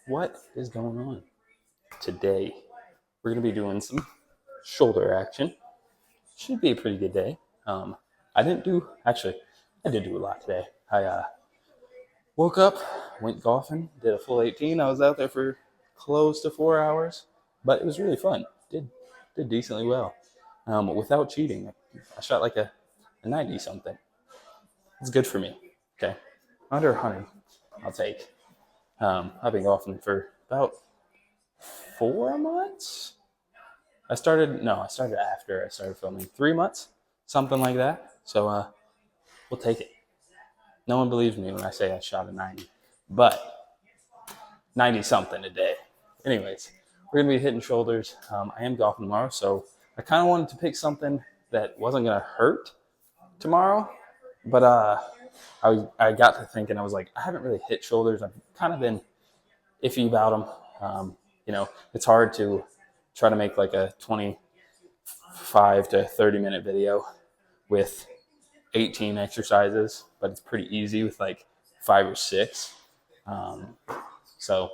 What is going on? Today, we're going to be doing some shoulder action. Should be a pretty good day. I didn't do, actually, I did do a lot today. I woke up, went golfing, did a full 18. I was out there for close to 4 hours, but it was really fun. Did decently well. Without cheating. I shot like a 90 something. It's good for me. Okay. Under 100, I'll take. I've been golfing for about 4 months. I started after I started filming. 3 months, something like that. So we'll take it. No one believes me when I say I shot a 90, but 90 something a day. Anyways, we're gonna be hitting shoulders. I am golfing tomorrow, so I kind of wanted to pick something that wasn't gonna hurt tomorrow, but I got to thinking. I was like, I haven't really hit shoulders. I've kind of been iffy about them. It's hard to try to make like a 25 to 30-minute video with 18 exercises, but it's pretty easy with like 5 or 6. So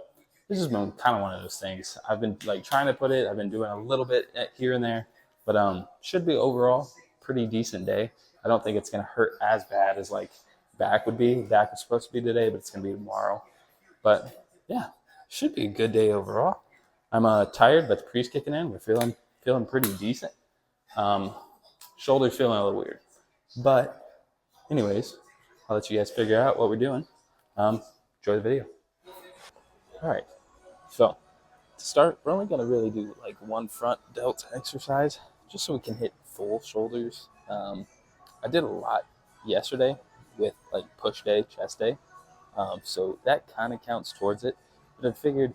this has been kind of one of those things. I've been like trying to put it. I've been doing a little bit here and there, but should be overall pretty decent day. I don't think it's gonna hurt as bad as like back would be. Back was supposed to be today, but it's gonna be tomorrow. But yeah, should be a good day overall. I'm tired, but the pre's kicking in. We're feeling pretty decent. Shoulders feeling a little weird, but anyways, I'll let you guys figure out what we're doing. Enjoy the video. All right, so to start, we're only gonna really do like one front delt exercise, just so we can hit full shoulders. I did a lot yesterday with like push day, chest day, so that kind of counts towards it. But I figured,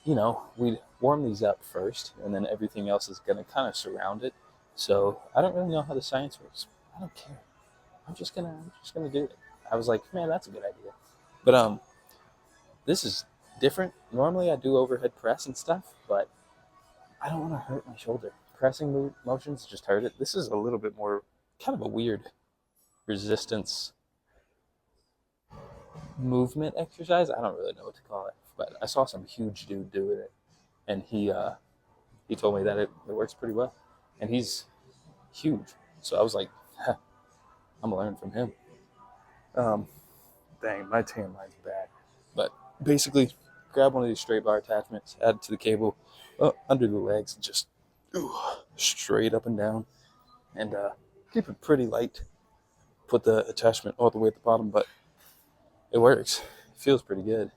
we'd warm these up first, and then everything else is gonna kind of surround it. So I don't really know how the science works. I don't care. I'm just gonna do it. I was like, man, that's a good idea. But this is different. Normally I do overhead press and stuff, but I don't want to hurt my shoulder. Pressing motions just hurt it. This is a little bit more kind of a weird resistance movement exercise. I don't really know what to call it, but I saw some huge dude doing it, and he told me that it works pretty well, and he's huge. So I was like, huh, I'm gonna learn from him. Dang, my tan line's bad, but basically, grab one of these straight bar attachments, add it to the cable, under the legs, just straight up and down, and keep it pretty light. Put the attachment all the way at the bottom, but it works. It feels pretty good.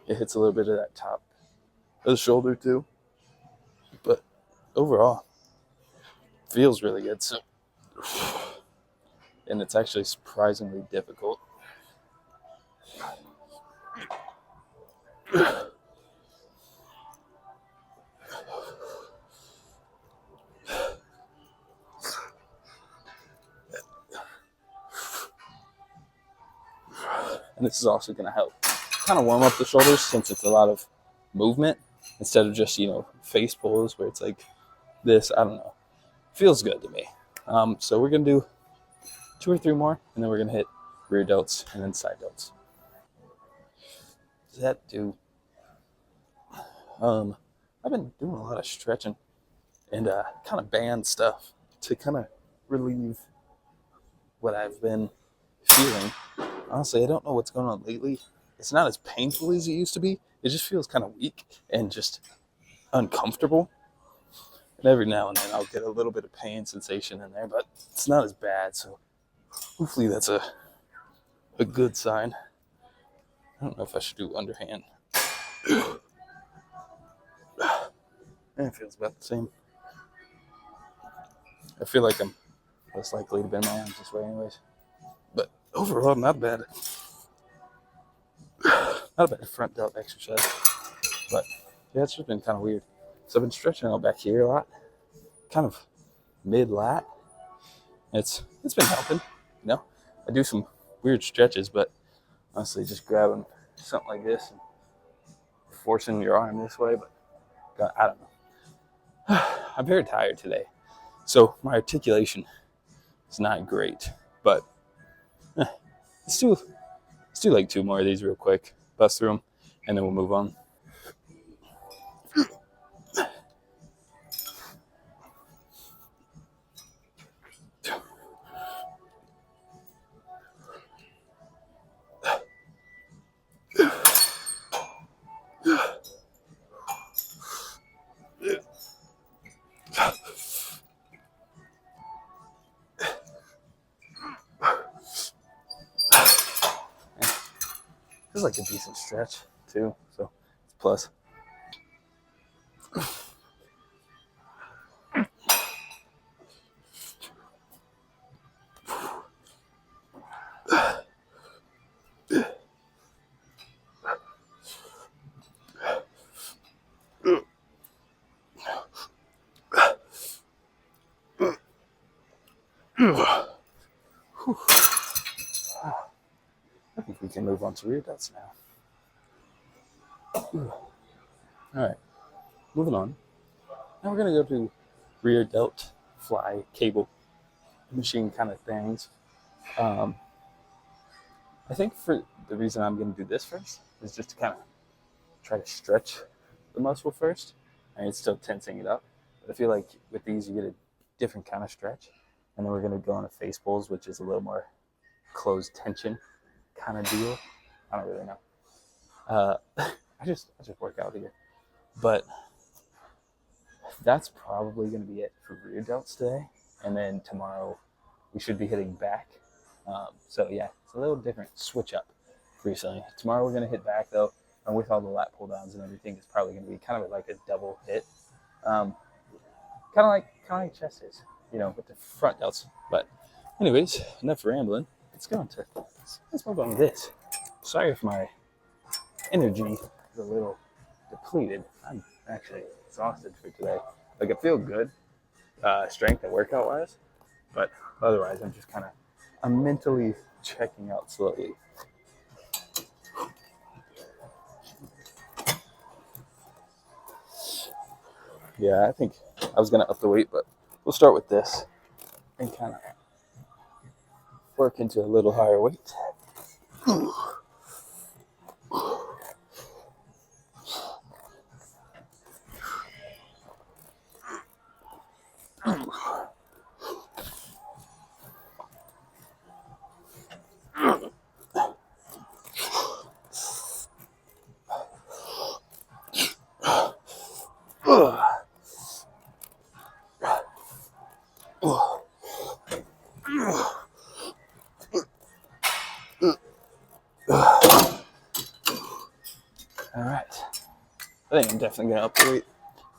It hits a little bit of that top of the shoulder too, but overall, feels really good. So, and it's actually surprisingly difficult. And this is also going to help kind of warm up the shoulders, since it's a lot of movement instead of just, face pulls where it's like this. I don't know. Feels good to me. So we're going to do 2 or 3 more, and then we're going to hit rear delts and then side delts. Does that do? I've been doing a lot of stretching and kind of band stuff to kind of relieve what I've been feeling. Honestly, I don't know what's going on lately. It's not as painful as it used to be. It just feels kind of weak and just uncomfortable. And every now and then I'll get a little bit of pain sensation in there, but it's not as bad. So hopefully that's a good sign. I don't know if I should do underhand. It feels about the same. I feel like I'm less likely to bend my arms this way anyways. But overall, not bad. Not a bad front delt exercise. But yeah, it's just been kind of weird. So I've been stretching out back here a lot, kind of mid-lat. It's been helping, I do some weird stretches, but honestly, just grabbing something like this and forcing your arm this way. But I don't know. I'm very tired today, so my articulation is not great. But let's do like 2 more of these real quick, bust through them, and then we'll move on. like a decent stretch too, so it's a plus. I think we can move on to rear delts now. All right, moving on. Now we're gonna go to rear delt fly cable machine kind of things. I think for the reason I'm gonna do this first is just to kind of try to stretch the muscle first, and it's still tensing it up. But I feel like with these, you get a different kind of stretch, and then we're gonna go on a face pulls, which is a little more closed tension kind of deal. I don't really know. I just work out here, but that's probably gonna be it for rear delts today, and then tomorrow we should be hitting back. So yeah, it's a little different switch up recently. Tomorrow we're gonna hit back though, and with all the lat pull downs and everything, it's probably gonna be kind of like a double hit, kind of like chest is, with the front delts. But anyways, enough rambling. Let's move on to this. Sorry if my energy is a little depleted. I'm actually exhausted for today. Like, I feel good, strength and workout wise, but otherwise I'm mentally checking out slowly. Yeah, I think I was gonna up the weight, but we'll start with this and kind of work into a little higher weight. All right, I think I'm definitely gonna up the weight.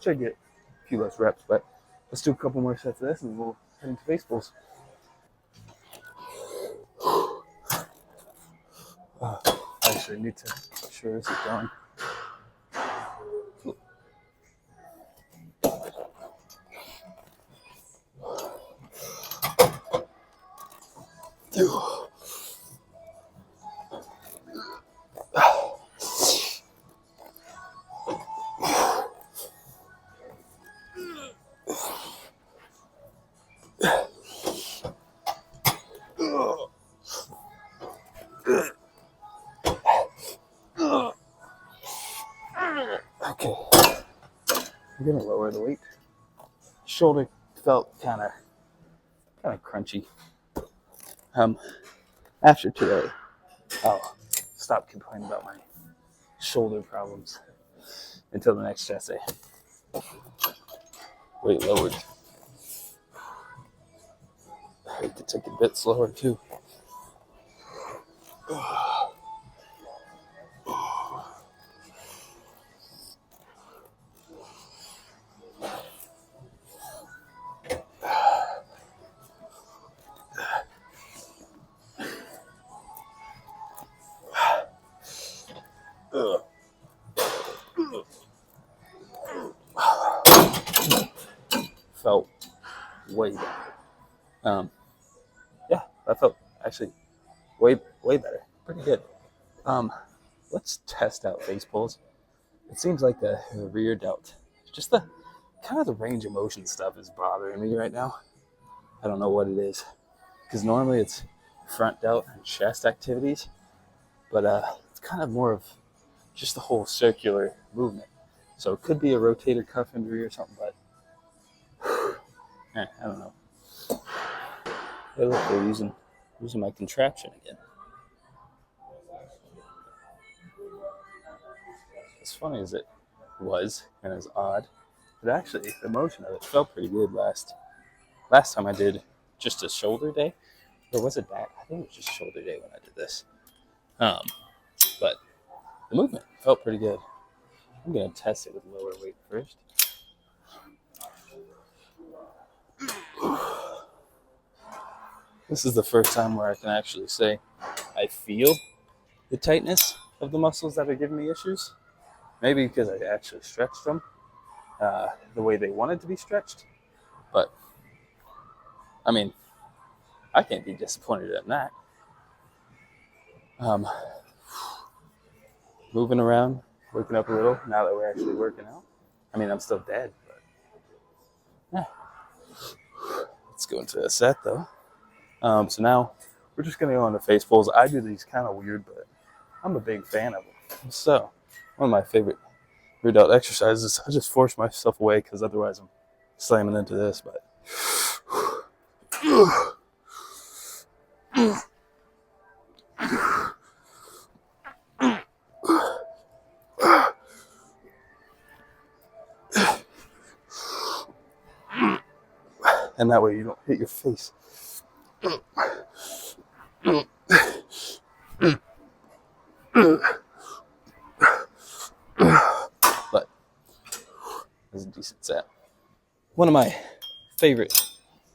Should get a few less reps, but let's do a couple more sets of this and we'll head into face pulls. I actually need to make sure this is going. Okay, I'm gonna lower the weight. Shoulder felt kind of crunchy. After today, I'll stop complaining about my shoulder problems until the next chest day. Weight lowered. I could take a bit slower too. Felt way better. Yeah, that felt actually way better. Pretty good. Let's test out face pulls. It seems like the rear delt, just the kind of the range of motion stuff is bothering me right now. I don't know what it is, because normally it's front delt and chest activities, but it's kind of more of just the whole circular movement. So it could be a rotator cuff injury or something, but I don't know. Hey, look, they're using my contraption again. As funny as it was and as odd, but actually the motion of it felt pretty good last time I did just a shoulder day. Or was it back? I think it was just shoulder day when I did this. But the movement felt pretty good. I'm gonna test it with lower weight first. This is the first time where I can actually say I feel the tightness of the muscles that are giving me issues. Maybe because I actually stretched them the way they wanted to be stretched. But, I mean, I can't be disappointed in that. Um, moving around, waking up a little now that we're actually working out. I mean, I'm still dead, but yeah. Let's go into a set though. So now we're just gonna go on to face pulls. I do these kind of weird, but I'm a big fan of them. So one of my favorite rear delt exercises. I just force myself away because otherwise I'm slamming into this. But and that way you don't hit your face. But it's a decent set. One of my favorite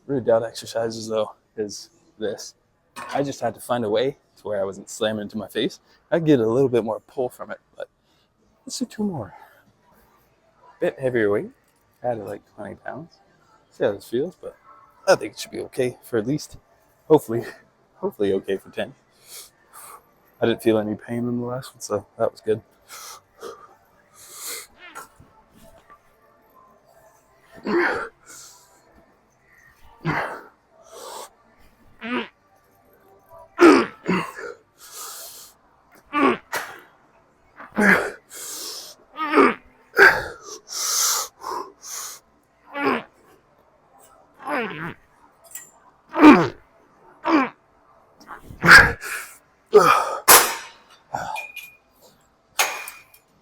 rear delt exercises though is this. I just had to find a way to where I wasn't slamming into my face. I get a little bit more pull from it, but let's do 2 more. Bit heavier weight, added like 20 pounds. See how this feels, but I think it should be okay for at least, hopefully okay for 10. I didn't feel any pain in the last one, so that was good.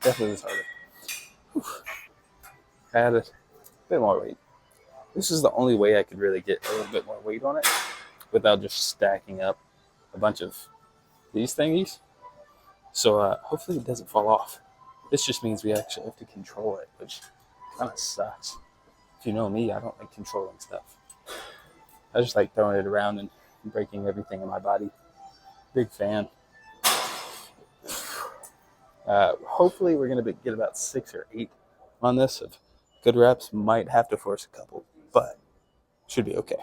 Definitely was harder. Added a bit more weight. This is the only way I could really get a little bit more weight on it without just stacking up a bunch of these thingies. So hopefully it doesn't fall off. This just means we actually have to control it, which kind of sucks. If you know me, I don't like controlling stuff. I just like throwing it around and breaking everything in my body. Big fan. Hopefully we're going to get about 6 or 8 on this. Of good reps, might have to force a couple, but should be okay.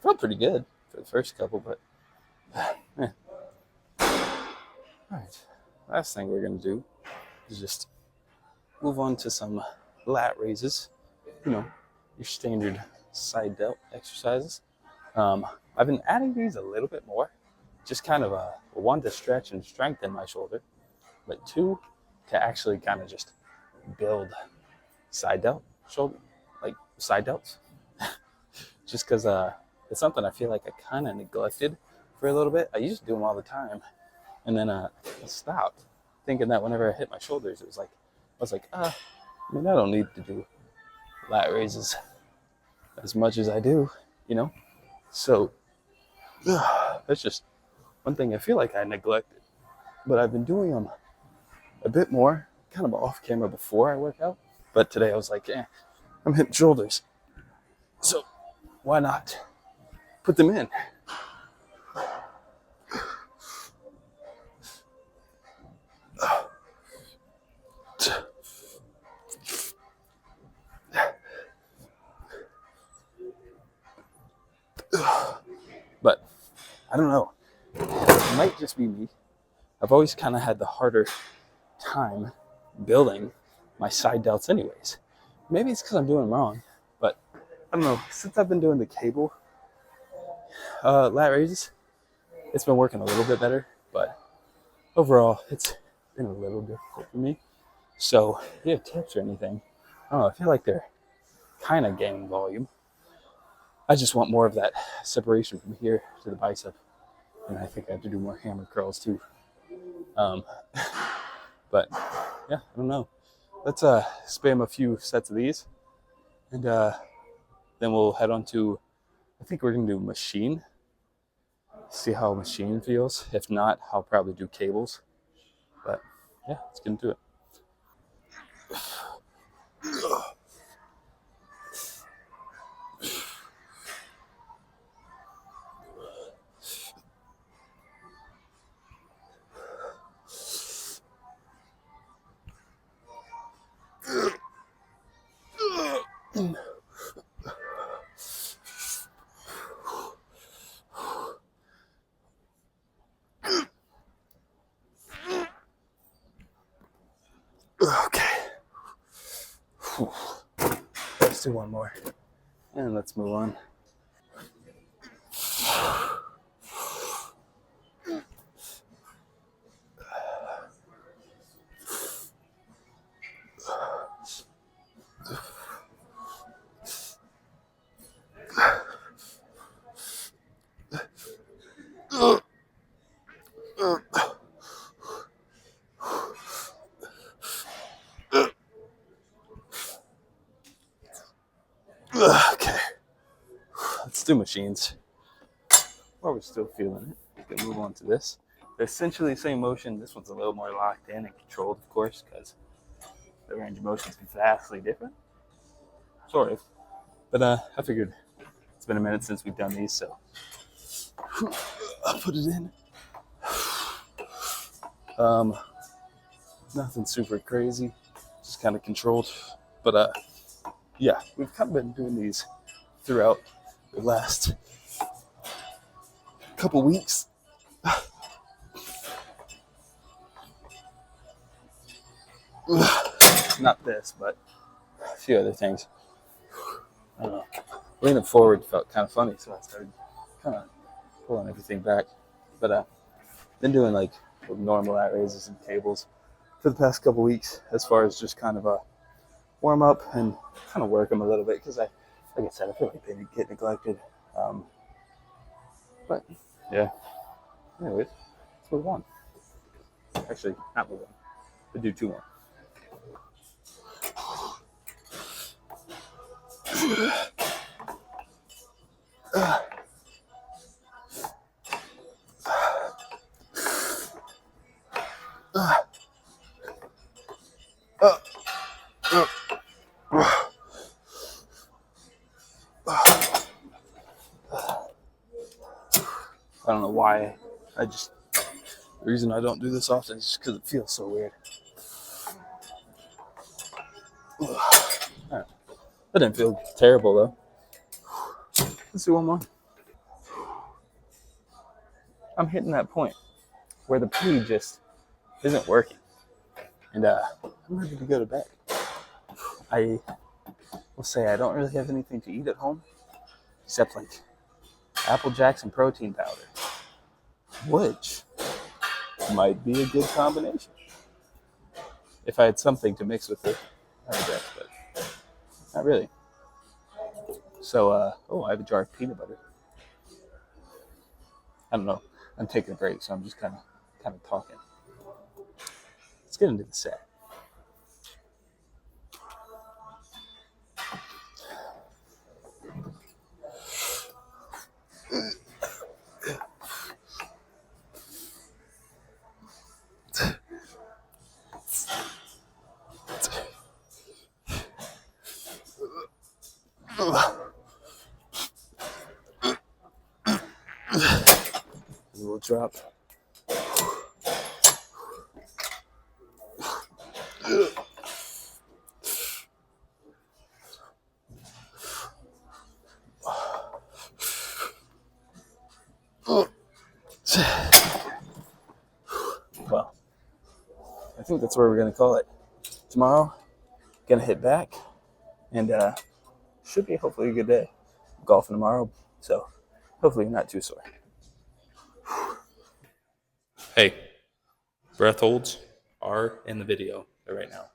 Felt pretty good for the first couple, but all right. Last thing we're gonna do is just move on to some lat raises. You know, your standard side delt exercises. I've been adding these a little bit more, just kind of one to stretch and strengthen my shoulder, but 2 to actually kind of just build side delt shoulder, like side delts. Just because it's something I feel like I kind of neglected for a little bit. I used to do them all the time, and then I stopped, thinking that whenever I hit my shoulders, I was like, I don't need to do lat raises as much as I do, you know? So that's just one thing I feel like I neglected. But I've been doing them a bit more, kind of off camera before I work out. But today I was like, I'm hitting shoulders. So why not put them in? But I don't know. It might just be me. I've always kind of had the harder time building my side delts anyways. Maybe it's because I'm doing them wrong, but I don't know. Since I've been doing the cable lat raises, it's been working a little bit better, but overall, it's been a little difficult for me. So, if you have tips or anything, I don't know, I feel like they're kind of gaining volume. I just want more of that separation from here to the bicep. And I think I have to do more hammer curls too. Um, but yeah, I don't know. Let's spam a few sets of these, and then we'll head on to, I think we're gonna do machine. See how machine feels. If not, I'll probably do cables. But yeah, let's get into it. Okay. Whew. Let's do one more. And let's move on. Okay. Let's do machines. While we're still feeling it, we can move on to this. They're essentially the same motion. This one's a little more locked in and controlled, of course, because the range of motion is vastly different. Sort of. But I figured it's been a minute since we've done these, so I'll put it in. Nothing super crazy, just kind of controlled. But yeah, we've kind of been doing these throughout the last couple weeks. Not this, but a few other things. I don't know. Leaning forward felt kind of funny, so I started kind of pulling everything back. But been doing like normal lat raises and cables for the past couple weeks, as far as just kind of a warm up and kind of work them a little bit, because like I said, I feel like they get neglected. But yeah. Anyways, let's move on. Actually, not move on. We'll do two more. I don't know why. The reason I don't do this often is just because it feels so weird. Right. That didn't feel terrible though. Let's do one more. I'm hitting that point where the pee just isn't working, and I'm ready to go to bed. I will say I don't really have anything to eat at home except like Apple Jacks and protein powder, which might be a good combination if I had something to mix with it, I guess, but not really. So, I have a jar of peanut butter. I don't know. I'm taking a break, so I'm just kind of talking. Let's get into the set. A little drop. Well, I think that's where we're going to call it. Tomorrow, going to hit back, and should be hopefully a good day. I'm golfing tomorrow, so hopefully not too sore. Hey, breath holds are in the video right now.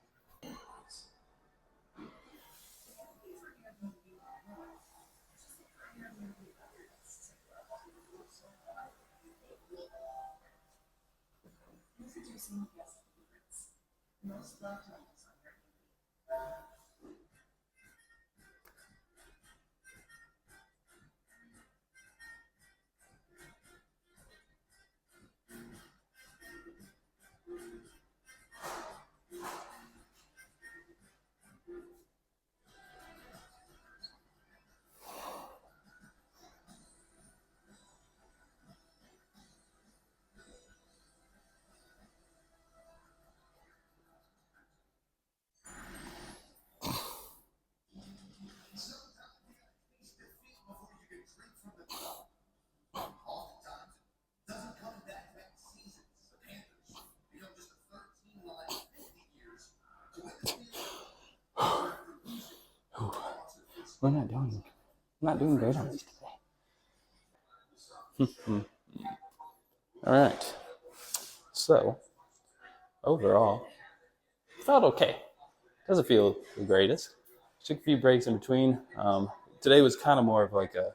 We're not doing great on this today. All right. So overall, felt okay. Doesn't feel the greatest. Took a few breaks in between. Today was kind of more of like a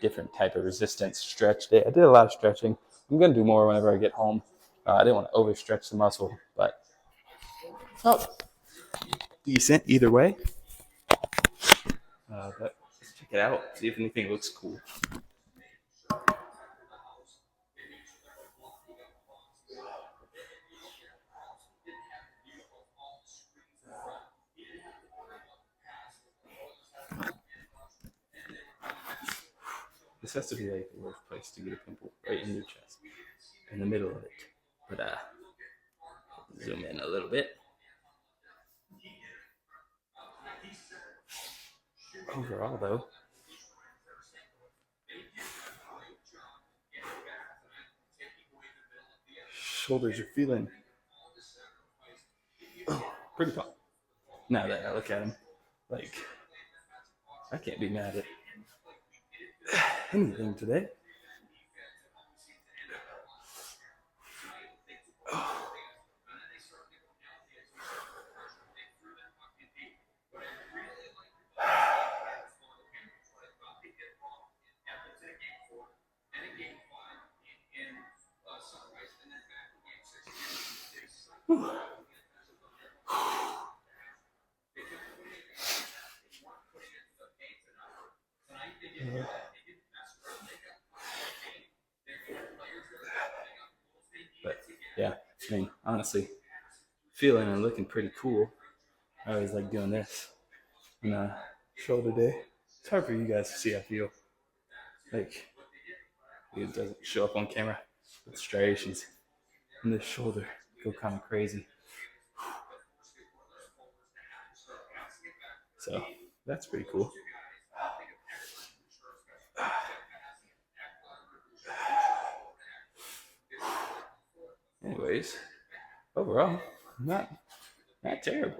different type of resistance stretch day. I did a lot of stretching. I'm gonna do more whenever I get home. I didn't want to overstretch the muscle, but felt decent either way. But let's check it out. See if anything looks cool. This has to be like the worst place to get a pimple, right in your chest, in the middle of it. But zoom in a little bit. Overall, though, shoulders are feeling pretty fun. Now that I look at them, like I can't be mad at anything today. But yeah, I mean, honestly, feeling and looking pretty cool. I always like doing this on shoulder day. It's hard for you guys to see. I feel like it doesn't show up on camera, but striations in this shoulder go kind of crazy. So that's pretty cool. Anyways, overall, not terrible.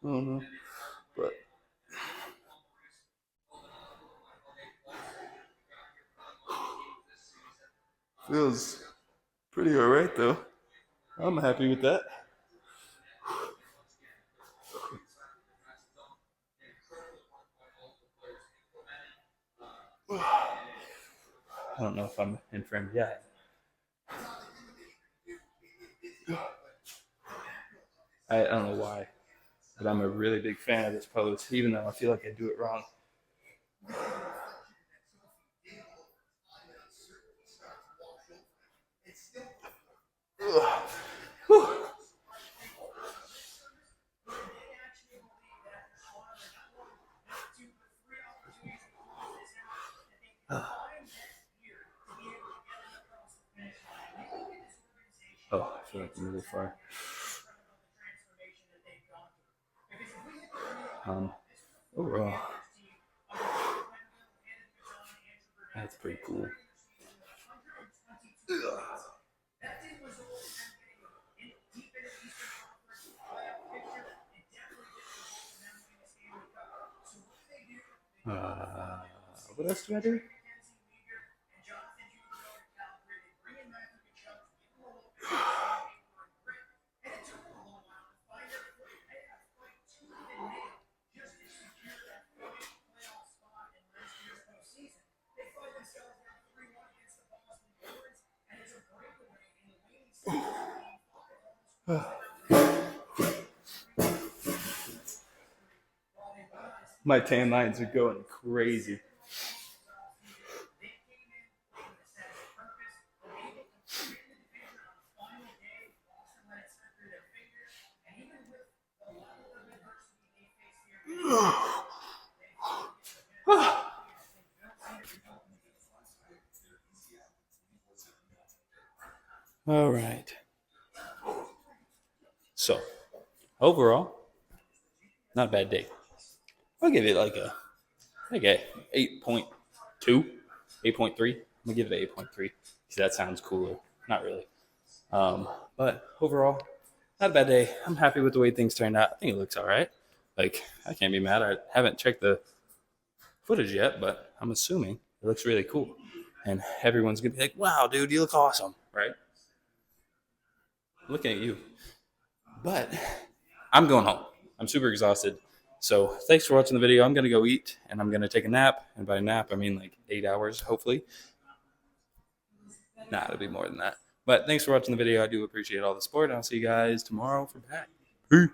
I don't know, but feels pretty alright though. I'm happy with that. I don't know if I'm in frame yet. I don't know why, but I'm a really big fan of this pose, even though I feel like I do it wrong. Oh, I feel like I'm really far. Overall, that's pretty cool. What else do I do? My tan lines are going crazy. All right. So, overall, not a bad day. I'll give it like a 8.2, 8.3. I'm gonna give it an 8.3 because that sounds cooler. Not really. But overall, not a bad day. I'm happy with the way things turned out. I think it looks all right. Like, I can't be mad. I haven't checked the footage yet, but I'm assuming it looks really cool. And everyone's gonna be like, "Wow, dude, you look awesome!" Right? Looking at you. But I'm going home. I'm super exhausted. So thanks for watching the video. I'm gonna go eat and I'm gonna take a nap. And by nap, I mean like 8 hours, hopefully. Nah, it'll be more than that. But thanks for watching the video. I do appreciate all the support. I'll see you guys tomorrow for back. Peace.